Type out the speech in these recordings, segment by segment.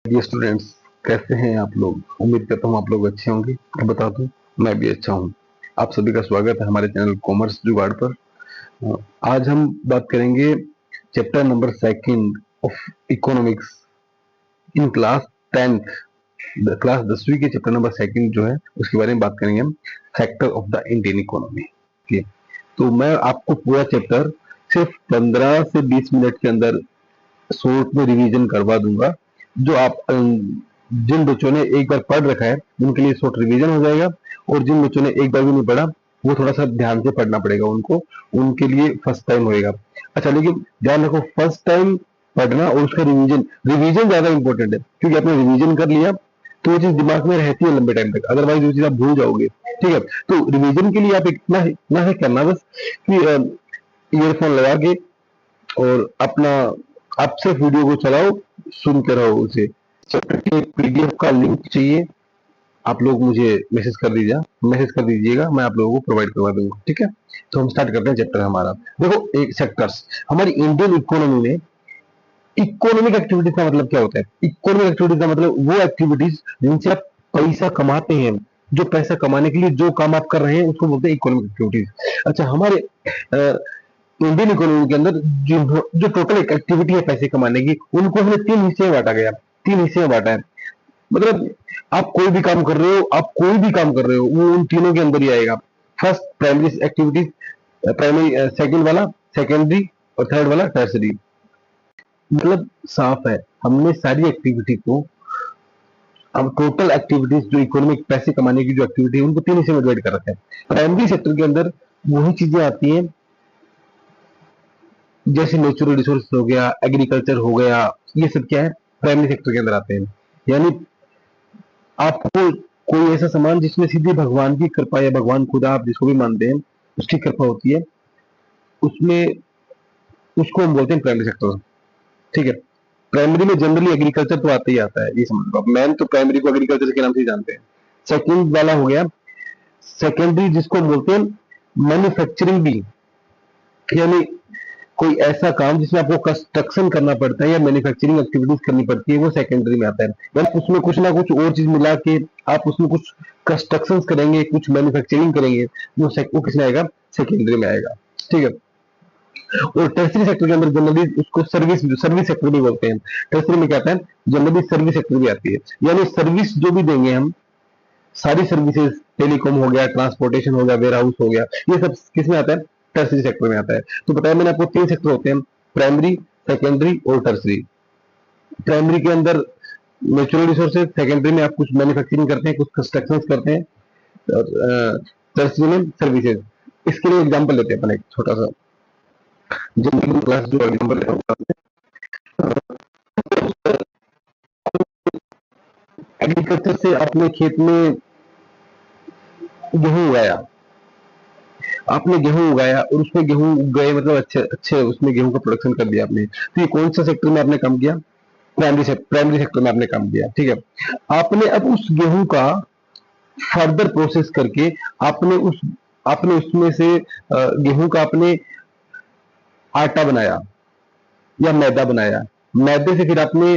Dear students, कैसे हैं आप लोग? उम्मीद करता हूँ आप लोग अच्छे होंगे। मैं बता दूं, मैं भी अच्छा हूँ। आप सभी का स्वागत है हमारे चैनल कॉमर्स जुगाड़ पर। आज हम बात करेंगे chapter number 2 of economics in class 10th। Class 10वीं के चैप्टर नंबर 2 जो है उसके बारे में बात करेंगे हम, factor of the Indian economy. ठीक है, तो मैं आपको पूरा चैप्टर सिर्फ 15 से 20 मिनट के अंदर शॉर्ट में रिवीजन करवा दूंगा। जो आप जिन बच्चों ने एक बार पढ़ रखा है उनके लिए शॉर्ट रिवीजन हो जाएगा, और जिन बच्चों ने एक बार भी नहीं पढ़ा वो थोड़ा सा ध्यान से पढ़ना पड़ेगा उनको, उनके लिए फर्स्ट टाइम होएगा। अच्छा, लेकिन ध्यान रखो, फर्स्ट टाइम पढ़ना और उसका रिवीजन रिवीजन ज्यादा इंपॉर्टेंट है, क्योंकि आपने रिवीजन कर लिया तो वो चीज दिमाग में रहती है लंबे टाइम तक, अदरवाइज वो चीज आप भूल जाओगे। ठीक है, तो रिवीजन के लिए आप इतना है करना बस कि ईयरफोन लगा के और अपना आप सिर्फ वीडियो को चलाओ, सुनते रहो उसे। चैप्टर के पीडीएफ का लिंक चाहिए आप लोग मुझे मैसेज कर दीजिएगा, मैं आप लोगों को प्रोवाइड करवा दूंगा। ठीक है, तो हम स्टार्ट करते हैं चैप्टर हमारा। देखो, एक सेक्टर्स हमारी इंडियन इकोनॉमी में, इकोनॉमिक एक्टिविटीज का मतलब क्या होता है? इकोनॉमिक एक्टिविटीज का मतलब वो एक्टिविटीज जिनसे आप पैसा कमाते हैं, जो पैसा कमाने के लिए जो काम आप कर रहे हैं उसको बोलते हैं इकोनॉमिक एक्टिविटीज। अच्छा, हमारे इंडियन इकोनॉमी के अंदर जो टोटल एक्टिविटी है पैसे कमाने की, उनको हमने 3 हिस्से में बांटा गया। 3 हिस्से में बांटा है, मतलब आप कोई भी काम कर रहे हो, वो उन तीनों के अंदर ही आएगा। First primary activities, primary, second वाला सेकेंडरी, और थर्ड वाला टर्सरी। मतलब साफ है, हमने सारी एक्टिविटी को, हम टोटल एक्टिविटीज जो इकोनॉमिक पैसे कमाने की जो एक्टिविटी है उनको 3 हिस्से में डिवाइड कर रखा है। प्राइमरी सेक्टर के अंदर वही चीजें आती हैं जैसे नेचुरल रिसोर्स हो गया, एग्रीकल्चर हो गया, ये सब क्या है, प्राइमरी सेक्टर के अंदर आते हैं। यानी आपको कोई ऐसा सामान जिसमें सीधे भगवान की कृपा या भगवान खुदा, आप जिसको भी मानते हैं, उसकी कृपा होती है, उसमें उसको हम बोलते हैं प्राइमरी सेक्टर। ठीक है, प्राइमरी में जनरली एग्रीकल्चर तो आता ही आता है, ये समझ लो आप। मैन तो प्राइमरी को एग्रीकल्चर के नाम से ही जानते हैं। सेकंड वाला हो गया सेकेंडरी, जिसको हम बोलते हैं मैन्युफैक्चरिंग भी, यानी कोई ऐसा काम जिसमें आपको कंस्ट्रक्शन करना पड़ता है या मैन्युफैक्चरिंग एक्टिविटीज करनी पड़ती है, वो सेकेंडरी में आता है। यानी उसमें कुछ ना कुछ और चीज मिला के आप उसमें कुछ कंस्ट्रक्शन करेंगे, कुछ मैन्युफैक्चरिंग करेंगे, वो किसमें आएगा? सेकेंडरी में आएगा। ठीक है, और टर्सरी सेक्टर के अंदर जनरली उसको सर्विस सेक्टर भी बोलते हैं। टर्सरी में क्या आता है? जनरली सर्विस सेक्टर भी आती है, यानी सर्विस जो भी देंगे हम, सारी सर्विसेज, टेलीकॉम हो गया, ट्रांसपोर्टेशन हो गया, वेयर हाउस हो गया, ये सब किस में आता है? टर्सरी सेक्टर में आता है। तो बताया मैंने आपको 3 सेक्टर होते हैं, प्राइमरी, सेकेंडरी और टर्सरी। प्राइमरी के अंदर नेचुरल रिसोर्सेज, सेकेंडरी में आप कुछ मैन्युफैक्चरिंग करते हैं, कुछ कंस्ट्रक्शन करते हैं, और टर्सरी में सर्विसेज। इसके लिए एग्जाम्पल लेते हैं अपन, एक छोटा सा जनरल क्लास जो एग्जाम्पल एग्रीकल्चर से अपने खेत में गेहूं उगाया, आपने गेहूं उगाया और उसमें गेहूं उग गए, मतलब अच्छे अच्छे उसमें गेहूं का प्रोडक्शन कर दिया आपने, तो ये कौन सा सेक्टर में आपने काम किया? प्राइमरी सेक्टर में आपने काम किया। ठीक है, आपने अब उस गेहूं का फर्दर प्रोसेस करके आपने उसमें से गेहूं का आपने आटा बनाया या मैदा बनाया, मैदे से फिर आपने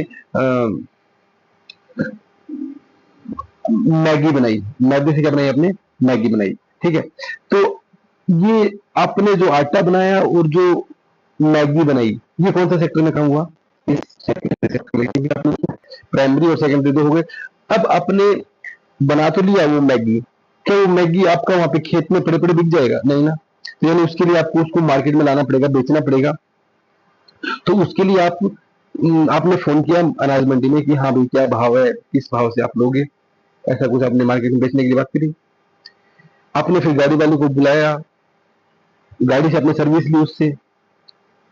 मैगी बनाई, मैदे से क्या बनाई आपने? मैगी बनाई। ठीक है, तो ये आपने जो आटा बनाया और जो मैगी बनाई, ये कौन सा सेक्टर में काम हुआ? इस सेक्टर में, क्योंकि आपने प्राइमरी और सेकेंडरी दो हो गए। अब आपने बना तो लिया वो मैगी, क्या वो मैगी आपका वहां पे खेत में पड़े पड़े बिक जाएगा? नहीं ना, तो यानी उसके लिए आपको उसको मार्केट में लाना पड़ेगा, बेचना पड़ेगा। तो उसके लिए आपने फोन किया अनाज मंडी में कि हाँ भाई क्या भाव है, किस भाव से आप लोगे, ऐसा कुछ आपने मार्केट में बेचने के लिए बात करी। आपने फिर गाड़ी वाले को बुलाया, गाड़ी से आपने सर्विस ली, उससे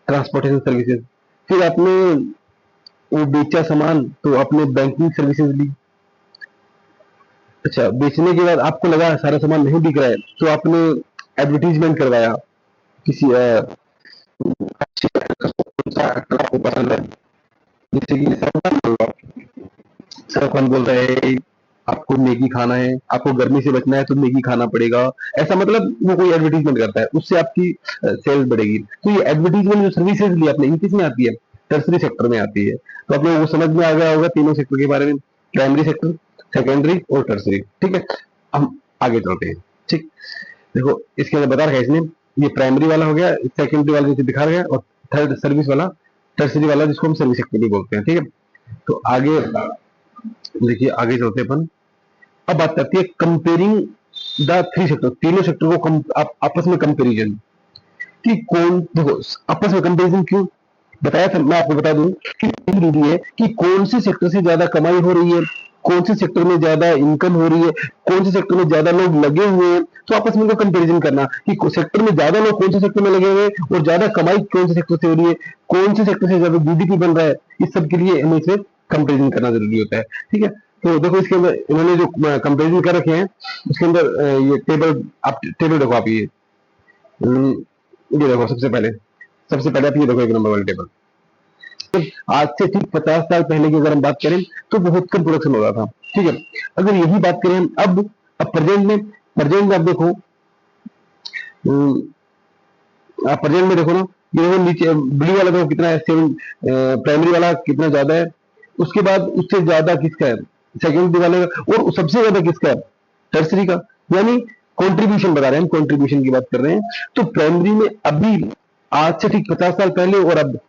ट्रांसपोर्टेशन सर्विसेज। फिर आपने वो बेचा सामान, तो आपने बैंकिंग सर्विसेज ली। अच्छा, बेचने के बाद आपको लगा सारा सामान नहीं बिक रहा है, तो आपने एडवर्टीजमेंट करवाया किसी अच्छे आपको पसंद है, जैसे कि सरफन बोल रहे हैं आपको मैगी खाना है, आपको गर्मी से बचना है तो मैगी खाना पड़ेगा, ऐसा मतलब वो कोई एडवर्टीजमेंट करता है, उससे आपकी सेल्स बढ़ेगी। तो ये एडवर्टीजमेंट जो सर्विसेज ली आपने, इन किस में आती है? टर्सरी सेक्टर में आती है। तो आप लोगों को समझ में आ गया होगा तीनों सेक्टर के बारे में, प्राइमरी सेक्टर, सेकेंडरी और टर्सरी। ठीक है, हम आगे चलते हैं। ठीक, देखो इसके अंदर बता रखा है इसने, ये प्राइमरी वाला हो गया, सेकेंडरी वाला नीचे दिखा गया, और थर्ड सर्विस वाला, टर्सरी वाला जिसको हम सर्विस सेक्टर भी बोलते हैं। ठीक है, तो आगे देखिए, आगे चलते अपन। अब बात करती है कंपेयरिंग द थ्री सेक्टर, तीनों सेक्टर को आपस में कंपेरिजन, कि कौन, देखो आपस में कंपेरिजन क्यों बताया था, मैं आपको बता दूं कि जरूरी है कि कौन से सेक्टर से ज्यादा कमाई हो रही है, कौन से सेक्टर में ज्यादा इनकम हो रही है, कौन से सेक्टर में ज्यादा लोग लगे हुए हैं। तो आपस में कंपेरिजन करना कि सेक्टर में ज्यादा लोग कौन से सेक्टर में लगे हुए हैं और ज्यादा कमाई कौन से सेक्टर से हो रही है, कौन से सेक्टर से ज्यादा जीडीपी बन रहा है, इस सब के लिए हमें इसे कंपेरिजन करना जरूरी होता है। ठीक है, तो देखो इसके अंदर इन्होंने जो कंपेरिजन कर रखे हैं उसके अंदर ये टेबल, आप टेबल देखो, आप ये देखो, सबसे पहले आप ये देखो, एक नंबर वाली टेबल। आज से ठीक 50 साल पहले की अगर हम बात करें तो बहुत कम प्रोडक्शन हो रहा था। ठीक है, अगर यही बात करें हम अब प्रेजेंट में आप देखो, आप प्रेजेंट में देखो ना, ये देखो नीचे ब्लू वाला देखो कितना है, प्राइमरी वाला कितना ज्यादा है, उसके बाद उससे ज्यादा किसका है, सेकेंडरी वाले का, और सबसे ज्यादा किसका है, टर्सरी का। यानी कंट्रीब्यूशन बता रहे हैं हम, कंट्रीब्यूशन की बात कर रहे हैं। तो प्राइमरी में अभी आज से ठीक 50 साल पहले और अब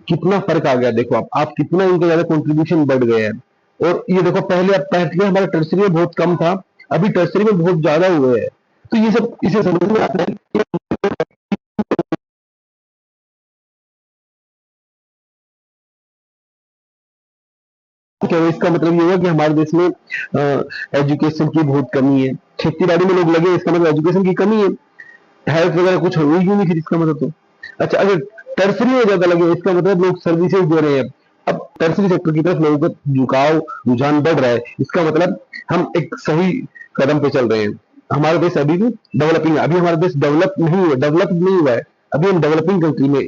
कितना फर्क आ गया, देखो आप कितना इनका ज्यादा कंट्रीब्यूशन बढ़ गया है। और ये देखो पहले हमारा टर्सरी में बहुत कम था, अभी टर्सरी में बहुत ज्यादा हुए हैं। तो ये सब इसे समझ में आता है कि इसका मतलब ये हुआ कि हमारे देश में एजुकेशन की बहुत कमी है, खेती बाड़ी में लोग लगे, इसका मतलब एजुकेशन की कमी है, हेल्थ वगैरह कुछ हो ही नहीं फिर इसका मतलब। तो अच्छा, अगर टर्सरी में ज्यादा लगे इसका मतलब लोग सर्विसेज दे रहे हैं। अब टर्सरी सेक्टर की तरफ लोगों का रुझान बढ़ रहा है, इसका मतलब हम एक सही कदम पे चल रहे हैं। हमारा देश अभी भी डेवलपिंग है, अभी हमारा देश डेवलप नहीं हुआ है, अभी हम डेवलपिंग कंट्री में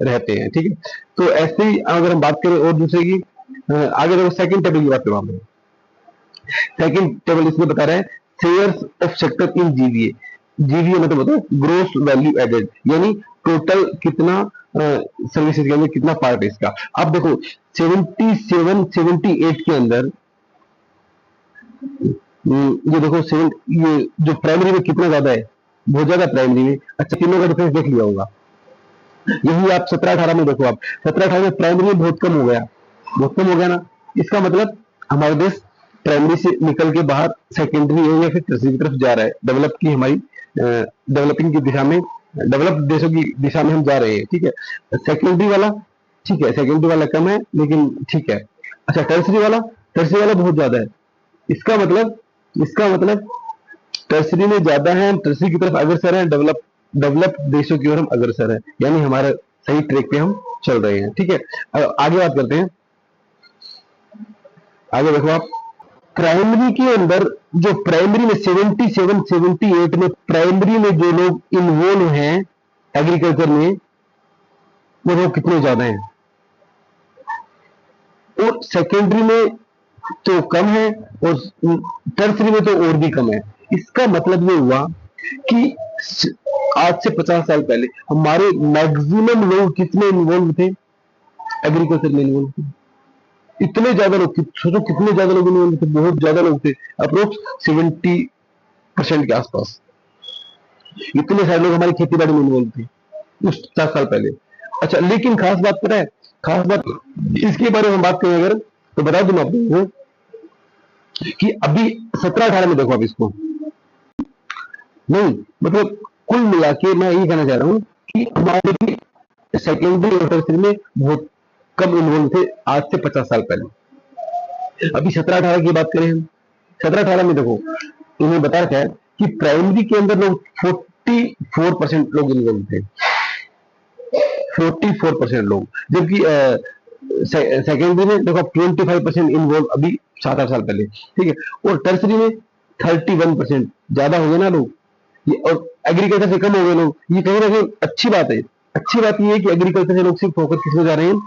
रहते हैं। ठीक है, तो ऐसे ही अगर हम बात करें और दूसरे की, आगे देखो सेकंड टेबल की बात करें। सेकंड टेबल इसमें बता रहा है shares of sector in GVA. GVA मतलब होता है ग्रोस वैल्यू एडेड, यानी टोटल कितना सर्विसेज के अंदर कितना पार्ट है इसका। अब देखो 77 78 के अंदर ये देखो ये जो प्राइमरी में कितना ज्यादा है, बहुत ज्यादा प्राइमरी में। अच्छा, तीनों का डिफरेंस देख लिया होगा। यही आप 17 18 में देखो, आप 17 18 में प्राइमरी में बहुत कम हो गया ना। इसका मतलब हमारा देश प्राइमरी से निकल के बाहर सेकेंडरी या फिर टर्सरी की तरफ जा रहा है, डेवलप की हमारी डेवलपिंग की दिशा में, डेवलप्ड देशों की दिशा में हम जा रहे हैं। ठीक है, सेकेंडरी वाला, ठीक है, सेकेंडरी वाला कम है लेकिन ठीक है। अच्छा, टर्सरी वाला बहुत ज्यादा है, इसका मतलब टर्सरी में ज्यादा है, हम टर्सरी की तरफ अग्रसर है, डेवलप देशों की ओर हम अग्रसर है, यानी हमारे सही ट्रैक पे हम चल रहे हैं। ठीक है, आगे बात करते हैं। आगे देखो आप, प्राइमरी के अंदर जो प्राइमरी में 77 78 में प्राइमरी में जो लोग इन्वॉल्व हैं एग्रीकल्चर में, वो लोग कितने ज्यादा हैं, और सेकेंडरी में तो कम है और टर्सरी में तो और भी कम है। इसका मतलब ये हुआ कि आज से 50 साल पहले हमारे मैक्सिमम लोग कितने इन्वॉल्व थे, एग्रीकल्चर में इन्वॉल्व थे। इतने ज्यादा लोग, सोचो कितने ज्यादा लोग इन्वॉल्व थे, बहुत ज्यादा लोग थे, अप्रोक्स 70% के आसपास। इतने सारे लोग हमारी खेती बाड़ी में इन्वॉल्व थे उस 50 साल पहले। अच्छा, लेकिन खास बात पता है, खास बात इसके बारे में हम बात करें अगर, तो बता दूं मैं आपको कि अभी 17 18 में देखो आप इसको, नहीं मतलब कुल मिला के मैं ये कहना चाह रहा हूँ कि हमारे सेकेंडरी और टर्सरी में बहुत कम इन्वॉल्व थे आज से 50 साल पहले। अभी 17 18 की बात करें हम, 17 18 में देखो इन्हें बता रखा है कि प्राइमरी के अंदर लोग 44% लोग इन्वॉल्व थे, 44% लोग, जबकि सेकेंडरी में देखो 25% इन्वॉल्व अभी 7 8 साल पहले। ठीक है, और टर्सरी में 31%, ज्यादा हो गए ना लोग ये, और एग्रीकल्चर से कम हो गए लोग। ये कहीं ना कहीं अच्छी बात है। अच्छी बात ये है कि एग्रीकल्चर से लोग सिर्फ फोकस किस में जा रहे हैं,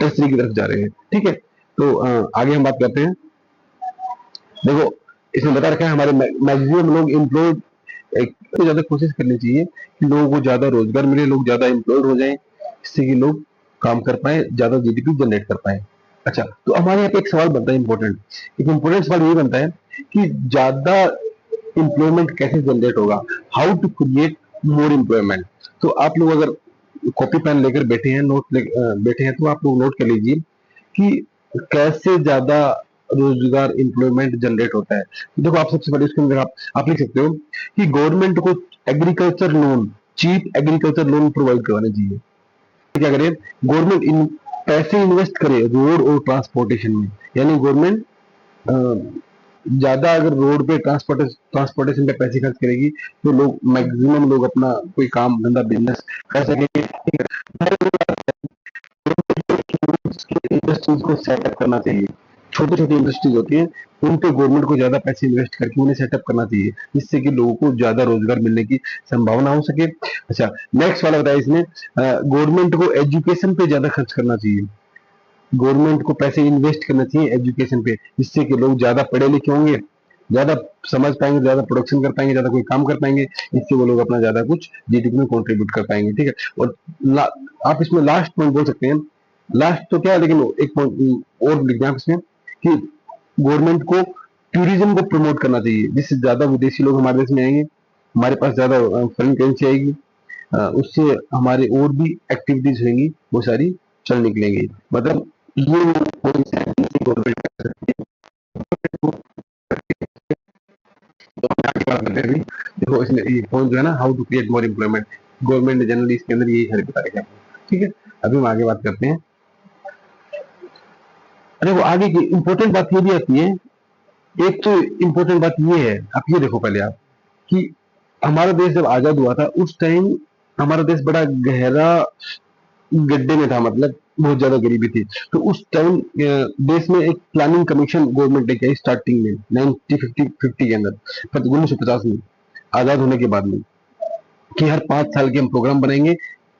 टर्सरी की तरफ जा रहे हैं। ठीक है, तो आगे हम बात करते हैं। देखो इसमें बता रखा है हमारे मैक्सिमम लोग एम्प्लॉयड, एक ज्यादा कोशिश करनी चाहिए कि लोगों को ज्यादा रोजगार मिले, लोग ज्यादा एम्प्लॉयड हो जाएं, इससे कि लोग काम कर पाए, ज्यादा जीडीपी जनरेट कर पाए। अच्छा, तो हमारे यहाँ पे एक सवाल बनता है इम्पोर्टेंट, एक इम्पोर्टेंट सवाल ये बनता है कि ज्यादा एम्प्लॉयमेंट कैसे जनरेट होगा, how to create more employment. तो आप लोग अगर कॉपी पेन लेकर बैठे हैं, बैठे हैं, तो आप लोग नोट कर लीजिए कि कैसे ज्यादा रोजगार एम्प्लॉयमेंट जनरेट होता है। तो देखो, आप सबसे पहले इसके अंदर आप लिख सकते हो कि गवर्नमेंट को agriculture loan, cheap agriculture loan provide करवाने चाहिए। क्या करे, गवर्नमेंट इन पैसे इन्वेस्ट करे रोड और ट्रांसपोर्टेशन में, यानी गवर्नमेंट ज्यादा अगर रोड पे ट्रांसपोर्टेशन पे पैसे खर्च करेगी तो लोग, मैक्सिमम लोग अपना कोई काम धंधा बिजनेस कर सकेंगे। इंडस्ट्रीज को सेटअप करना चाहिए, छोटी छोटी इंडस्ट्रीज होती हैं, उन पे गवर्नमेंट को ज्यादा पैसे इन्वेस्ट करके उन्हें सेटअप करना चाहिए, जिससे कि लोगों को ज्यादा रोजगार मिलने की संभावना हो सके। अच्छा, नेक्स्ट वाला बताया इसने, गवर्नमेंट को एजुकेशन पे ज्यादा खर्च करना चाहिए, गवर्नमेंट को पैसे इन्वेस्ट करना चाहिए एजुकेशन पे, जिससे कि लोग ज्यादा पढ़े लिखे होंगे, ज्यादा समझ पाएंगे, ज्यादा प्रोडक्शन कर पाएंगे, ज्यादा कोई काम कर पाएंगे, इससे वो लोग अपना ज्यादा कुछ जीडीपी में कंट्रीब्यूट कर पाएंगे। ठीक है, और आप इसमें लास्ट पॉइंट बोल सकते हैं, लास्ट तो क्या है, लेकिन एक पॉइंट और लिख दें इसमें कि गवर्नमेंट को टूरिज्म को प्रमोट करना चाहिए, जिससे ज्यादा विदेशी लोग हमारे देश में आएंगे, हमारे पास ज्यादा फॉरेन करेंसी आएगी, उससे हमारे और भी एक्टिविटीज होंगी, वो सारी चल निकलेंगी। मतलब ये गवर्नमेंट कर सकती है। तो हम आगे बात करते हैं अभी। देखो, इसमें ये पॉइंट जो है ना, how to create more employment, government ने जनरली इसके अंदर यही सारे बता रखे हैं। ठीक है, अभी हम आगे बात करते हैं। अरे वो आगे की इंपॉर्टेंट बात ये भी आती है, एक तो इंपॉर्टेंट बात ये है, आप ये देखो पहले आप, कि हमारा देश जब आजाद हुआ था उस टाइम हमारा देश बड़ा गहरा गड्ढे में था, मतलब बहुत ज्यादा गरीबी थी। तो उस टाइम देश में एक प्लानिंग कमीशन गवर्नमेंट ने किया स्टार्टिंग में 1950 के अंदर, 1950 में, आजाद होने के बाद में, कि हर 5 साल के हम प्रोग्राम बनाएंगे,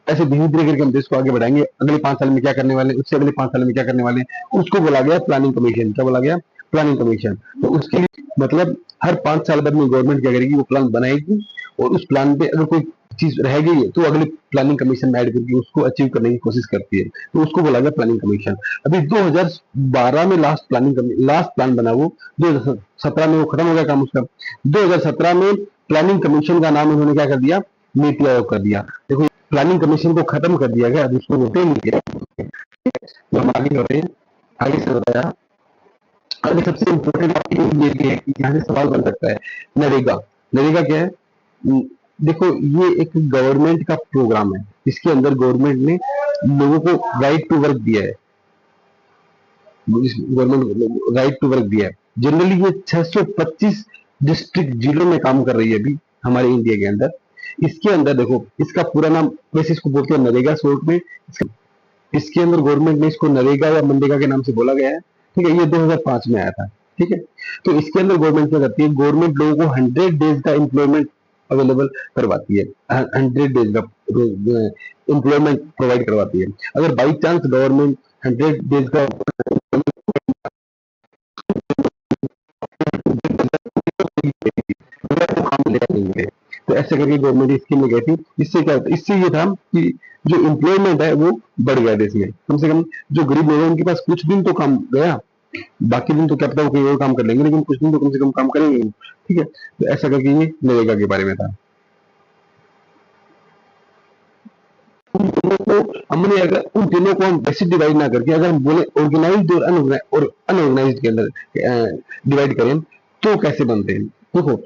ऐसे धीरे धीरे करके हम देश को आगे बढ़ाएंगे, अगले 5 साल में क्या करने वाले, उससे अगले 5 साल में क्या करने वाले, उसको बोला गया प्लानिंग कमीशन। क्या बोला गया? Planning commission. तो उसके लिए मतलब हर 5 साल बाद में गवर्नमेंट क्या करेगी, वो प्लान बनाएगी, और उस प्लान पे अगर कोई चीज रह गई है तो अगले प्लानिंग कमीशन में ऐड करके उसको अचीव करने की कोशिश करती है, तो उसको बोला गया प्लानिंग कमीशन। अभी 2012 में लास्ट प्लान बना, वो 2017 में वो खत्म हो गया काम उसका। 2017 में प्लानिंग कमीशन का नाम उन्होंने क्या कर दिया, नीति आयोग कर दिया। देखो, प्लानिंग कमीशन को खत्म कर दिया गया, उसको होते नहीं किया। तो हम आगे बढ़ते हैं, आगे से बताया। आगे सबसे इम्पोर्टेंट बात ये भी है कि यहाँ से सवाल बन सकता है, नरेगा। नरेगा क्या है? देखो, ये एक गवर्नमेंट का प्रोग्राम है, इसके अंदर गवर्नमेंट ने लोगों को राइट टू वर्क दिया है, गवर्नमेंट राइट टू वर्क दिया है। जनरली ये 625 डिस्ट्रिक्ट जिलों में काम कर रही है अभी हमारे इंडिया के अंदर। इसके अंदर देखो, इसका पूरा नाम वैसे इसको बोलते हैं नरेगा शॉर्ट में। इसके अंदर गवर्नमेंट ने इसको नरेगा या मनरेगा के नाम से बोला गया है। ठीक है, ये 2005 में आया था। ठीक है, तो इसके अंदर गवर्नमेंट क्या करती है, गवर्नमेंट लोगों को 100 डेज का एम्प्लॉयमेंट अवेलेबल करवाती है, 100 डेज का एम्प्लॉयमेंट प्रोवाइड करवाती है। अगर बाई चांस गवर्नमेंट 100 डेज का तो ऐसे करके गवर्नमेंट स्कीम में गई थी। इससे क्या होता है, इससे ये था कि जो एम्प्लॉयमेंट है वो बढ़ गया देश में। कम से कम जो गरीब लोग हैं उनके पास कुछ दिन तो काम गया, बाकी दिन तो क्या पता वो कोई और काम कर लेंगे, लेकिन कुछ दिन तो कम से कम काम करेंगे। ठीक है, तो ऐसा करके ये नरेगा के बारे में था। उन तीनों को हमने, अगर उन तीनों को हम वैसे डिवाइड ना करके अगर हम बोले ऑर्गेनाइज्ड और अनऑर्गेनाइज्ड के अंदर डिवाइड करें तो कैसे बनते हैं। देखो,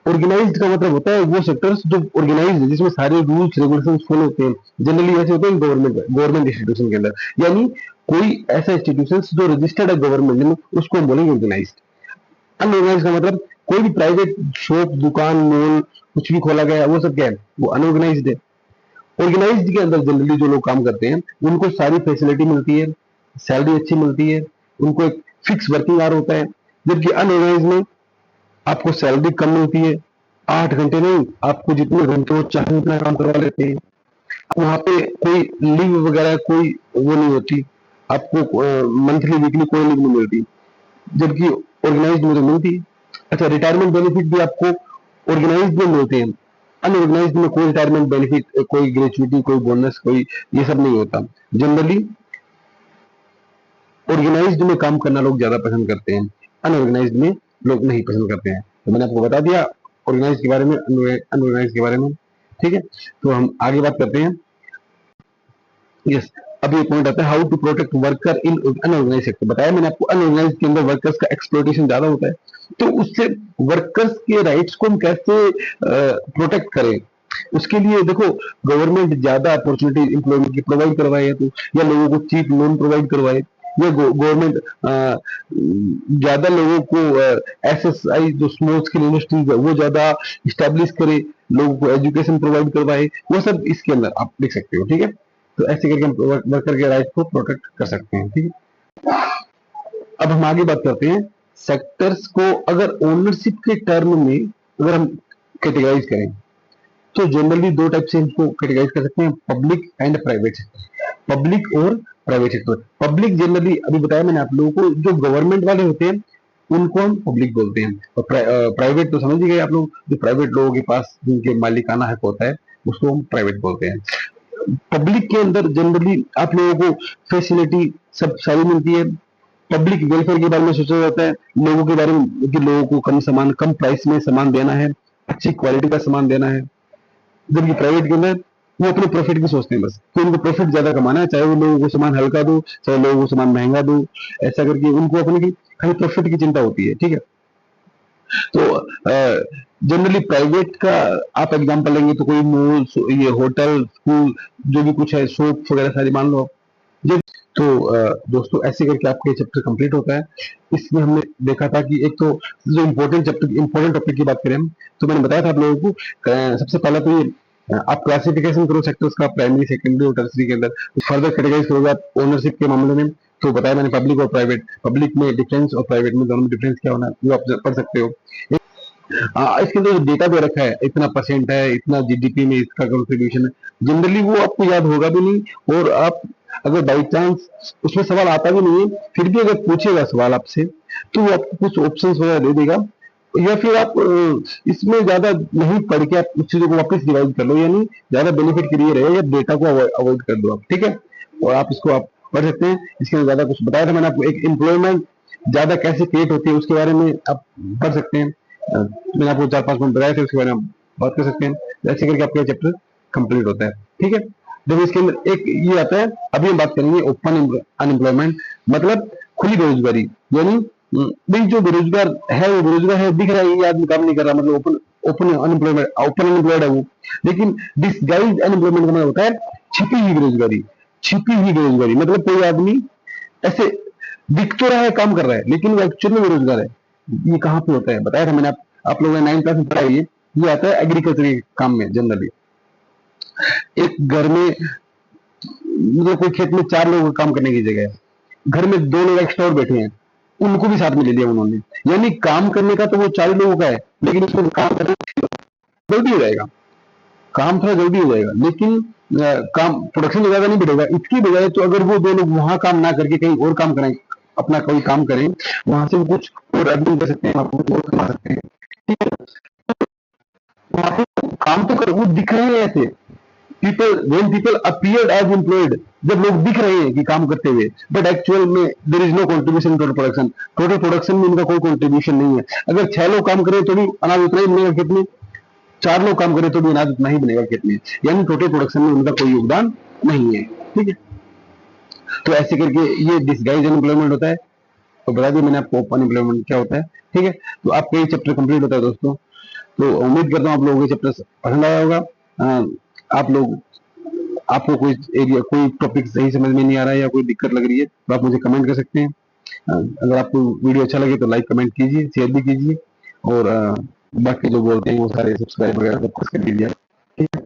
ऑर्गेनाइज्ड का मतलब होता है वो सेक्टर्स जो ऑर्गेनाइज्ड है, जिसमें सारे रूल्स रेगुलेशन फॉलो होते हैं। जनरली ऐसे होते हैं गवर्नमेंट इंस्टीट्यूशन के अंदर, यानी कोई ऐसा इंस्टीट्यूशन जो रजिस्टर्ड है गवर्नमेंट में, उसको हम बोलेंगे ऑर्गेनाइज्ड। अनऑर्गेनाइज्ड का मतलब कोई भी प्राइवेट शॉप, दुकान, मॉल कुछ भी खोला गया, वो सब क्या है, वो अनऑर्गेनाइज्ड है। ऑर्गेनाइज्ड के अंदर जनरली जो लोग काम करते हैं उनको सारी फैसिलिटी मिलती है, सैलरी अच्छी मिलती है, उनको एक फिक्स वर्किंग आवर होता है। जबकि अनऑर्गेनाइज्ड में आपको सैलरी कम मिलती है, 8 घंटे नहीं, आपको जितने घंटे हो चाहे उतना काम करवा लेते हैं। वहां पे कोई लीव वगैरह कोई वो नहीं होती, आपको मंथली वीकली कोई लीव नहीं मिलती, जबकि ऑर्गेनाइज्ड में तो मिलती है। अच्छा, रिटायरमेंट बेनिफिट भी आपको ऑर्गेनाइज्ड में मिलते हैं। अनऑर्गेनाइज्ड में कोई रिटायरमेंट बेनिफिट, कोई ग्रेचुइटी, कोई बोनस, कोई ये सब नहीं होता। जनरली ऑर्गेनाइज्ड में काम करना लोग ज्यादा पसंद करते हैं, अनऑर्गेनाइज्ड में लोग नहीं पसंद करते हैं। तो मैंने आपको बता दिया ऑर्गेनाइज के बारे में, अनऑर्गेनाइज के बारे में। ठीक है, तो हम आगे बात करते हैं। यस, अब ये पॉइंट आता है how to protect worker in unorganise sector. बताया मैंने आपको अनऑर्गेनाइज के अंदर वर्कर्स का एक्सप्लॉइटेशन ज्यादा होता है, तो उससे वर्कर्स के राइट्स को हम कैसे प्रोटेक्ट करें। उसके लिए देखो, गवर्नमेंट ज्यादा अपॉर्चुनिटी एम्प्लॉयमेंट की प्रोवाइड करवाए, तो या लोगों को चीप लोन प्रोवाइड करवाए, या गवर्नमेंट ज्यादा लोगों को एसएसआई जो स्मॉल स्केल इंडस्ट्रीज है वो ज्यादा स्टैब्लिश करे, लोगों को एजुकेशन प्रोवाइड करवाए, वो सब इसके अंदर आप देख सकते हो। ठीक है, तो ऐसे करके हम वर्कर के राइट को प्रोटेक्ट कर सकते हैं। ठीक है, अब हम आगे बात करते हैं सेक्टर्स को अगर ओनरशिप के टर्म में अगर हम कैटेगराइज करें, तो जनरली दो टाइप से इसको कैटेगराइज कर सकते हैं, public and private sector. Public और प्राइवेट सेक्टर। पब्लिक जनरली अभी बताया मैंने आप लोगों को, जो गवर्नमेंट वाले होते हैं उनको हम पब्लिक बोलते हैं, और प्राइवेट तो समझ ही गए आप लोग, जो प्राइवेट लोगों के पास जिनके मालिकाना हक होता है उसको हम प्राइवेट बोलते हैं। पब्लिक के अंदर जनरली आप लोगों को फैसिलिटी सब सारी मिलती है, पब्लिक वेलफेयर के बारे में सोचा जाता है, लोगों के बारे में कि लोगों को कम प्राइस में सामान देना है, अच्छी क्वालिटी का सामान देना है। जबकि प्राइवेट के अंदर वो अपने प्रॉफिट की सोचते हैं बस, कि उनको प्रॉफिट ज्यादा कमाना है, चाहे वो लोगों को सामान हल्का दो, चाहे लोगों को सामान महंगा दो, ऐसा करके उनको अपने की खाली प्रॉफिट की चिंता होती है। ठीक है, तो जनरली प्राइवेट का आप एग्जांपल लेंगे तो कोई मॉल, ये होटल, स्कूल, जो भी कुछ है, शॉप वगैरह सारी मान लो ये। तो दोस्तों ऐसे करके आपका ये चैप्टर कंप्लीट होता है। इसमें हमने देखा था कि एक तो जो इम्पोर्टेंट टॉपिक की बात करें हम, तो मैंने बताया था आप लोगों को, सबसे पहला तो ये आप क्लासिफिकेशन करो सेक्टर्स का, प्राइमरी, सेकेंडरी और टर्सरी के अंदर। फर्दर कैटेगराइज करोगे आप ओनरशिप के मामले में, तो बताया मैंने पब्लिक और प्राइवेट, पब्लिक में डिफरेंस और प्राइवेट में दोनों में डिफरेंस क्या होना है वो आप पढ़ सकते हो। इसके अंदर जो डेटा दे रखा है, इतना परसेंट है, इतना जीडीपी में इसका कंट्रीब्यूशन है, जनरली वो आपको याद होगा भी नहीं, और आप अगर बाई चांस उसमें सवाल आता भी नहीं है, फिर भी अगर पूछेगा सवाल आपसे तो वो आपको कुछ ऑप्शंस वगैरह दे देगा, या फिर आप इसमें ज्यादा नहीं पढ़ के आप उस चीजों को वापस डिवाइड कर लो, यानी ज्यादा बेनिफिट के लिए रहे, या डेटा को अवॉइड कर दो आप। ठीक है, और आप इसको आप पढ़ सकते हैं। इसके अंदर ज्यादा कुछ बताया था मैंने आपको, एक एम्प्लॉयमेंट ज्यादा कैसे क्रिएट होती है उसके बारे में आप पढ़ सकते हैं। मैंने आपको 4-5 पॉइंट बताए थे, उसके बारे में आप बात कर सकते हैं। ऐसे करके आपका चैप्टर कंप्लीट होता है। ठीक है, जब इसके अंदर एक ये आता है, अभी हम बात करेंगे ओपन अनएम्प्लॉयमेंट, मतलब खुली बेरोजगारी, यानी भाई जो बेरोजगार है वो बेरोजगार है, दिख रहा है ये आदमी काम नहीं कर रहा, मतलब open open unemployment, open unemployed है वो। लेकिन डिसगाइज अनएम्प्लॉयमेंट का मतलब होता है छिपी हुई बेरोजगारी। छिपी हुई बेरोजगारी मतलब कोई आदमी ऐसे दिख तो रहा है काम कर रहा है, लेकिन वो एक्चुअल में बेरोजगार है। ये कहाँ पे होता है बताया था मैंने, आप लोगों ने 9th क्लास में पढ़ा है ये आता है एग्रीकल्चर के काम में। जनरली एक घर में, मतलब कोई खेत में 4 लोग काम करने की जगह घर में 2 लोग एक्स्ट्रा और बैठे हैं, उनको भी साथ में ले लिया उन्होंने, यानी काम करने का तो वो 4 लोगों का है, लेकिन उसको काम करना जल्दी हो जाएगा, काम थोड़ा जल्दी हो जाएगा, लेकिन काम प्रोडक्शन ज्यादा नहीं बढ़ेगा। इसकी बजाय तो अगर वो 2 लोग वहां काम ना करके कहीं और काम करें, अपना कोई काम करें, वहां से वो कुछ और अर्निंग कर सकते हैं, वहां कुछ और कमा सकते हैं। ठीक है, वहां पे काम तो कर, वो दिख रहे हैं ऐसे, when people appeared as employed, जब लोग दिख रहे हैं कि काम करते हुए, बट एक्चुअल में there is no contribution to production, total production में इनका कोई कंट्रीब्यूशन नहीं है। अगर 6 लोग काम करें तो भी अनाज उतना ही बनेगा खेत में, 4 लोग काम करें तो भी अनाज उतना ही बनेगा खेत में, यानी टोटल प्रोडक्शन में उनका कोई योगदान नहीं है। ठीक है, तो ऐसे करके ये डिसगाइज अनएम्प्लॉयमेंट होता है। तो बता दिया मैंने आपको ओपन एम्प्लॉयमेंट क्या होता है। ठीक है, तो आपका ये चैप्टर कंप्लीट होता है दोस्तों। तो उम्मीद करता हूँ आप लोगों को चैप्टर पसंद आया होगा। आप लोग, आपको कोई एरिया, कोई टॉपिक सही समझ में नहीं आ रहा है या कोई दिक्कत लग रही है तो आप मुझे कमेंट कर सकते हैं। अगर आपको वीडियो अच्छा लगे तो लाइक कमेंट कीजिए, शेयर भी कीजिए, और बाकी जो बोलते हैं वो सारे सब्सक्राइब वगैरह सब कुछ कर दीजिए। ठीक है।